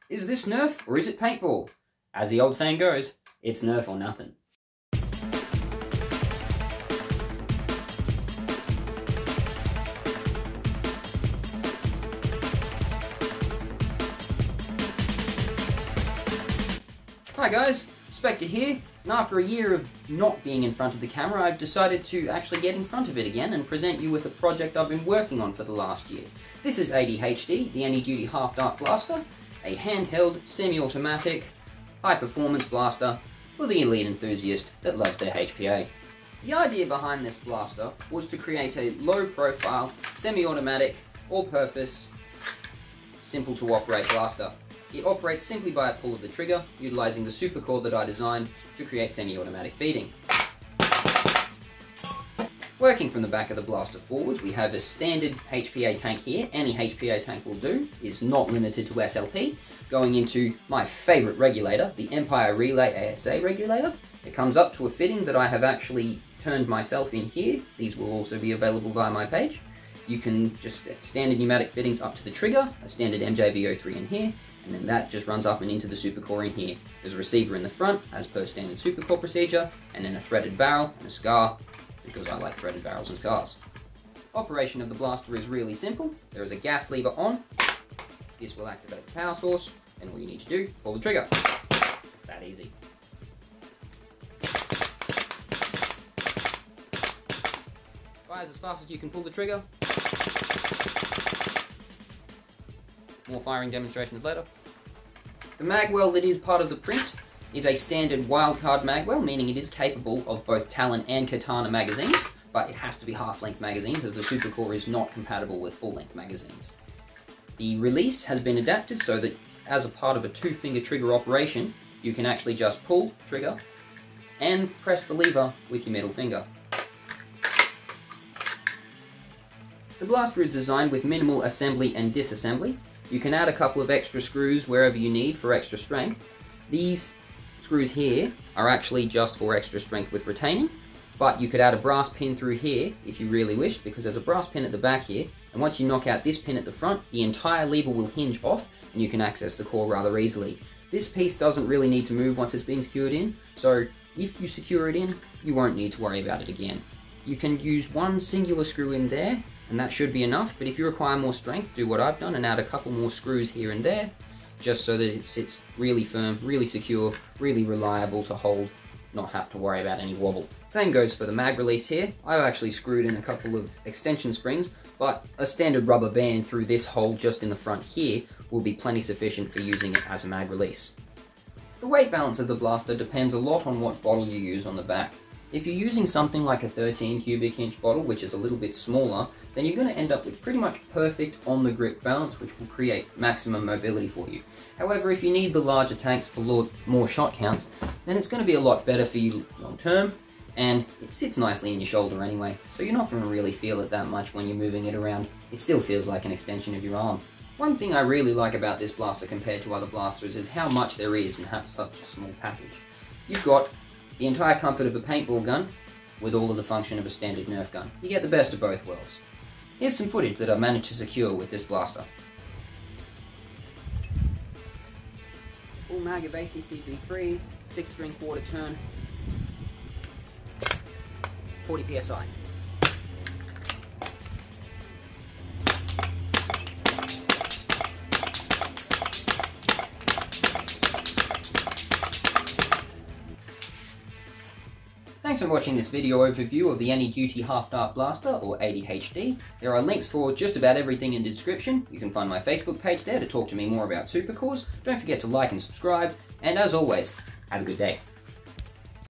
Is this Nerf or is it paintball? As the old saying goes, it's Nerf or nothing. Hi guys, Spectre here, and after a year of not being in front of the camera, I've decided to actually get in front of it again and present you with a project I've been working on for the last year. This is ADHD, the Any-Duty Half-Dart Blaster, a handheld, semi-automatic, high-performance blaster for the elite enthusiast that loves their HPA. The idea behind this blaster was to create a low-profile, semi-automatic, all-purpose, simple-to-operate blaster. It operates simply by a pull of the trigger, utilising the super core that I designed to create semi-automatic feeding. Working from the back of the blaster forwards, we have a standard HPA tank here. Any HPA tank will do. It's not limited to SLP. Going into my favourite regulator, the Empire Relay ASA regulator. It comes up to a fitting that I have actually turned myself in here. These will also be available via my page. You can just standard pneumatic fittings up to the trigger, a standard MJV03 in here, and then that just runs up and into the super core in here. There's a receiver in the front, as per standard super core procedure, and then a threaded barrel and a scar, because I like threaded barrels and scars. Operation of the blaster is really simple. There is a gas lever on. This will activate the power source, and all you need to do, pull the trigger. It's that easy. Fires as fast as you can pull the trigger. More firing demonstrations later. The magwell that is part of the print is a standard wildcard magwell, meaning it is capable of both Talon and Katana magazines, but it has to be half-length magazines as the supercore is not compatible with full-length magazines. The release has been adapted so that as a part of a two-finger trigger operation, you can actually just pull, trigger, and press the lever with your middle finger. The blaster is designed with minimal assembly and disassembly. You can add a couple of extra screws wherever you need for extra strength. These screws here are actually just for extra strength with retaining, but you could add a brass pin through here if you really wish, because there's a brass pin at the back here, and once you knock out this pin at the front, the entire lever will hinge off and you can access the core rather easily. This piece doesn't really need to move once it's being secured in, so if you secure it in, you won't need to worry about it again. You can use one singular screw in there, and that should be enough, but if you require more strength, do what I've done and add a couple more screws here and there, just so that it sits really firm, really secure, really reliable to hold, not have to worry about any wobble. Same goes for the mag release here. I've actually screwed in a couple of extension springs, but a standard rubber band through this hole just in the front here will be plenty sufficient for using it as a mag release. The weight balance of the blaster depends a lot on what bottle you use on the back. If you're using something like a 13 cubic inch bottle, which is a little bit smaller, then you're going to end up with pretty much perfect on the grip balance, which will create maximum mobility for you. However, if you need the larger tanks for more shot counts, then it's going to be a lot better for you long term, and it sits nicely in your shoulder anyway, so you're not going to really feel it that much when you're moving it around. It still feels like an extension of your arm. One thing I really like about this blaster compared to other blasters is how much there is in such a small package. You've got the entire comfort of a paintball gun with all of the function of a standard Nerf gun. You get the best of both worlds. Here's some footage that I've managed to secure with this blaster. Full mag of ACCV3s, 6-string quarter turn, 40 PSI. Thanks for watching this video overview of the Any-Duty Half-Dart Blaster, or ADHD. There are links for just about everything in the description. You can find my Facebook page there to talk to me more about supercores. Don't forget to like and subscribe, and as always, have a good day.